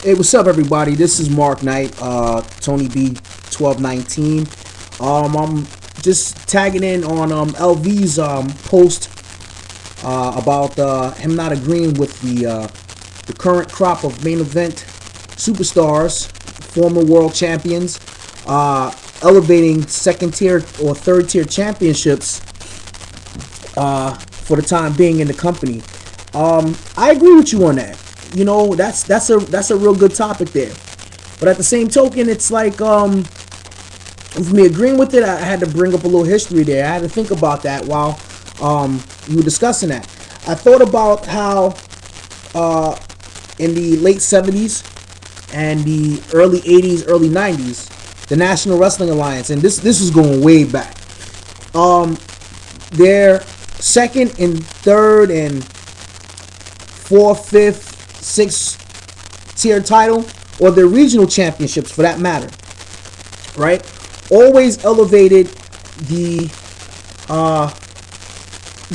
Hey, what's up, everybody? This is Mark Knight, tonybe1219. I'm just tagging in on LV's post about him not agreeing with the current crop of main event superstars, former world champions, elevating second tier or third tier championships for the time being in the company. I agree with you on that. You know, that's a real good topic there. But at the same token, it's like with me agreeing with it, I had to bring up a little history there. I had to think about that while you were discussing that. I thought about how in the late 70s and the early 80s, early 90s, the National Wrestling Alliance, and this is going way back. Their second and third and fourth, fifth, sixth tier title, or their regional championships for that matter, right? Always elevated the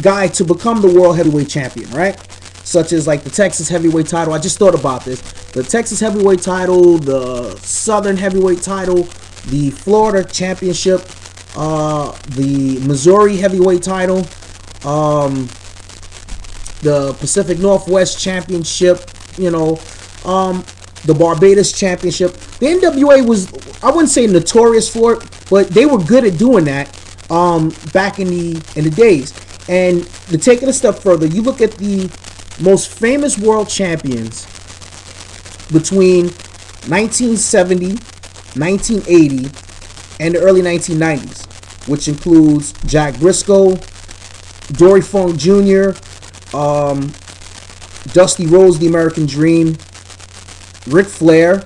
guy to become the world heavyweight champion, right? Such as like the Texas heavyweight title. I just thought about this. The Texas heavyweight title, the Southern heavyweight title, the Florida championship, the Missouri heavyweight title, the Pacific Northwest championship, you know, the Barbados championship. The NWA was, I wouldn't say notorious for it, but they were good at doing that back in the days. And to take it a step further, you look at the most famous world champions between 1970, 1980, and the early 1990s, which includes Jack Briscoe, Dory Funk Jr., Dusty Rhodes, the American Dream, Ric Flair.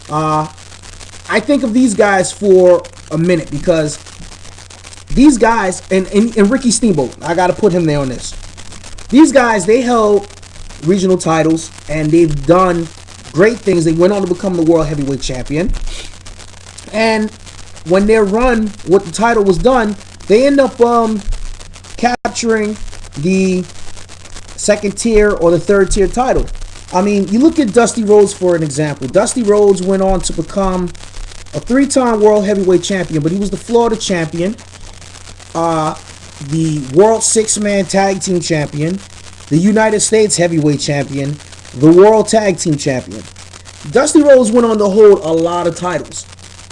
I think of these guys for a minute because these guys, and Ricky Steamboat, I got to put him there on this. These guys, they held regional titles and they've done great things. They went on to become the world heavyweight champion. And when their run with the title was done, they end up capturing the second tier or the third tier title. I mean, you look at Dusty Rhodes for an example. Dusty Rhodes went on to become a 3-time world heavyweight champion, but he was the Florida champion, the world 6-man tag team champion, the United States heavyweight champion, the world tag team champion. Dusty Rhodes went on to hold a lot of titles,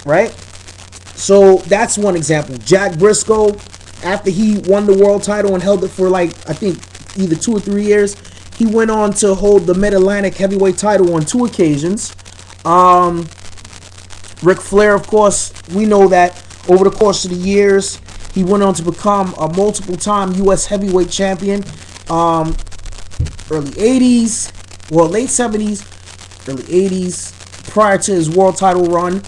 right? So that's one example. Jack Briscoe, after he won the world title and held it for like, I think, either 2 or 3 years, he went on to hold the Mid-Atlantic heavyweight title on 2 occasions. Ric Flair, of course, we know that over the course of the years, he went on to become a multiple-time U.S. heavyweight champion. Early 80s, well, late 70s, early 80s, prior to his world title run.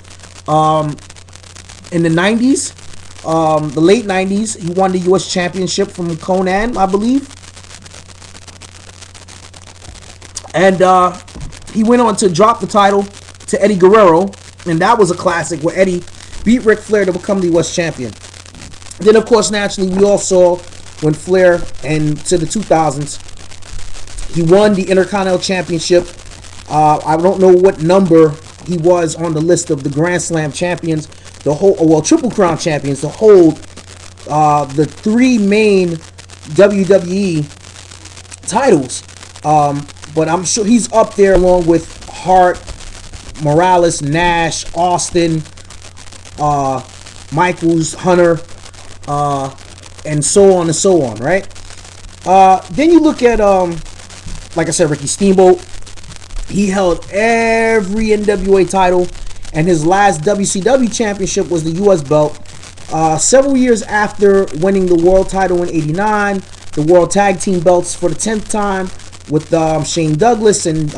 In the 90s, the late 90s, he won the U.S. championship from Conan, I believe. And he went on to drop the title to Eddie Guerrero, and that was a classic where Eddie beat Ric Flair to become the U.S. champion. Then, of course, naturally, we all saw when Flair, and to the 2000s, he won the Intercontinental Championship. I don't know what number he was on the list of the Grand Slam champions, the whole, well, Triple Crown champions, to hold the 3 main WWE titles. But I'm sure he's up there along with Hart, Morales, Nash, Austin, Michaels, Hunter, and so on and so on, right? Then you look at, like I said, Ricky Steamboat. He held every NWA title, and his last WCW championship was the U.S. belt. Several years after winning the world title in '89, the world tag team belts for the 10th time with Shane Douglas and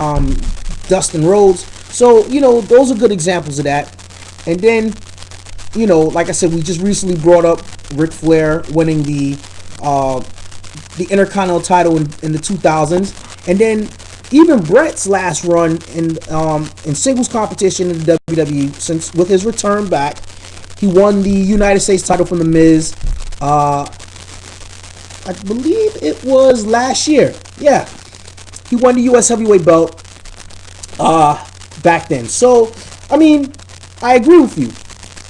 Dustin Rhodes. So, you know, those are good examples of that. And then, you know, like I said, we just recently brought up Ric Flair winning the Intercontinental title in the 2000s. And then even Bret's last run in singles competition in the WWE, since with his return back, he won the United States title from The Miz. I believe it was last year. Yeah. He won the U.S. heavyweight belt. back then. So, I mean, I agree with you.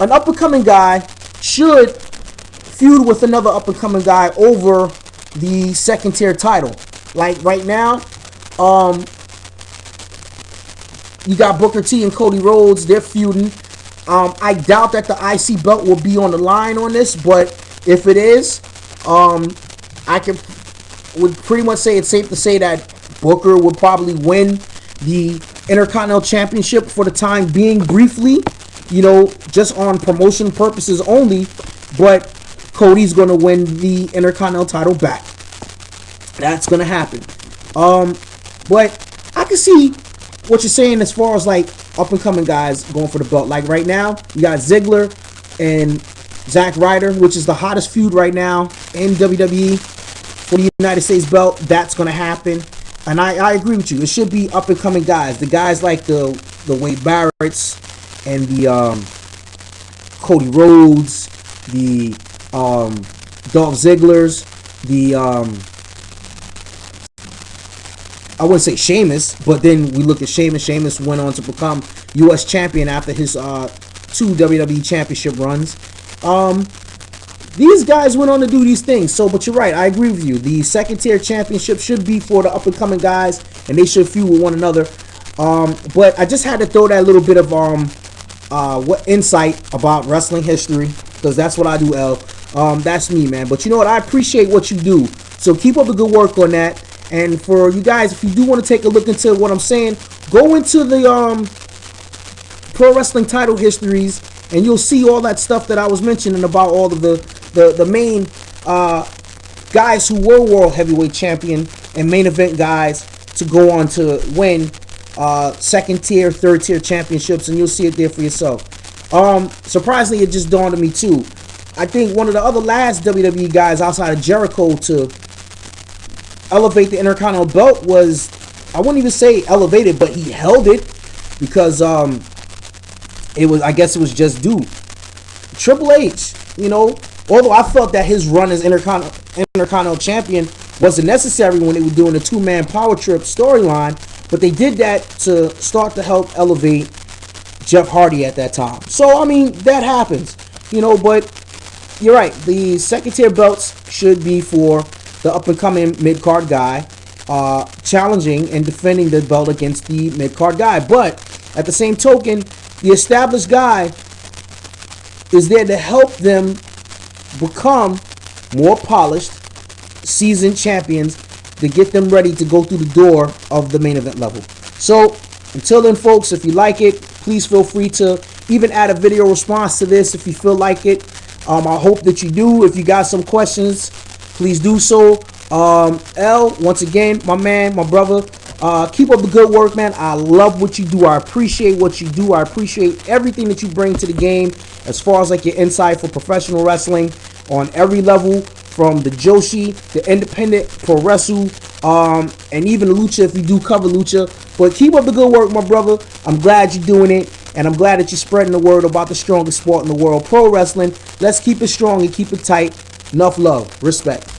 An up-and-coming guy should feud with another up-and-coming guy over the second-tier title. Like right now, you got Booker T and Cody Rhodes. They're feuding. I doubt that the IC belt will be on the line on this, but if it is, would pretty much say it's safe to say that Booker would probably win the Intercontinental Championship for the time being, briefly, just on promotion purposes only. But Cody's going to win the Intercontinental title back. That's going to happen. But I can see what you're saying as far as like up and coming guys going for the belt. Like right now, you got Ziggler and Zack Ryder, which is the hottest feud right now in WWE for the United States belt. That's going to happen. And I agree with you. It should be up and coming guys. The guys like the Wade Barretts and the Cody Rhodes, the Dolph Zigglers, the I wouldn't say Sheamus, but then we look at Sheamus. Sheamus went on to become U.S. champion after his 2 WWE championship runs. These guys went on to do these things. So, but you're right. I agree with you. The second tier championship should be for the up and coming guys, and they should feud with one another. But I just had to throw that little bit of what insight about wrestling history, because that's what I do, L. That's me, man. But you know what? I appreciate what you do. So keep up the good work on that. And for you guys, if you do want to take a look into what I'm saying, go into the pro wrestling title histories, and you'll see all that stuff that I was mentioning about all of the main guys who were world heavyweight champion and main event guys to go on to win second tier, third tier championships, and you'll see it there for yourself. Surprisingly, it just dawned on me too. I think one of the other last WWE guys outside of Jericho to elevate the Intercontinental belt was, I wouldn't even say elevated, but he held it, because I guess it was just due. Triple H, although I felt that his run as Intercontinental champion wasn't necessary when they were doing the 2-man power trip storyline, but they did that to start to help elevate Jeff Hardy at that time. So, I mean, that happens, but you're right. The second tier belts should be for the up-and-coming mid-card guy challenging and defending the belt against the mid-card guy. But at the same token, the established guy is there to help them become more polished, seasoned champions to get them ready to go through the door of the main event level. So, until then, folks, if you like it, please feel free to even add a video response to this if you feel like it. I hope that you do. If you got some questions, please do so. L, once again, my man, my brother, keep up the good work, man. I love what you do. I appreciate what you do. I appreciate everything that you bring to the game as far as like your insight for professional wrestling on every level, from the Joshi, the independent pro wrestle, and even lucha if you do cover lucha. But keep up the good work, my brother. I'm glad you're doing it, and I'm glad that you're spreading the word about the strongest sport in the world, pro wrestling. Let's keep it strong and keep it tight. Enough love. Respect.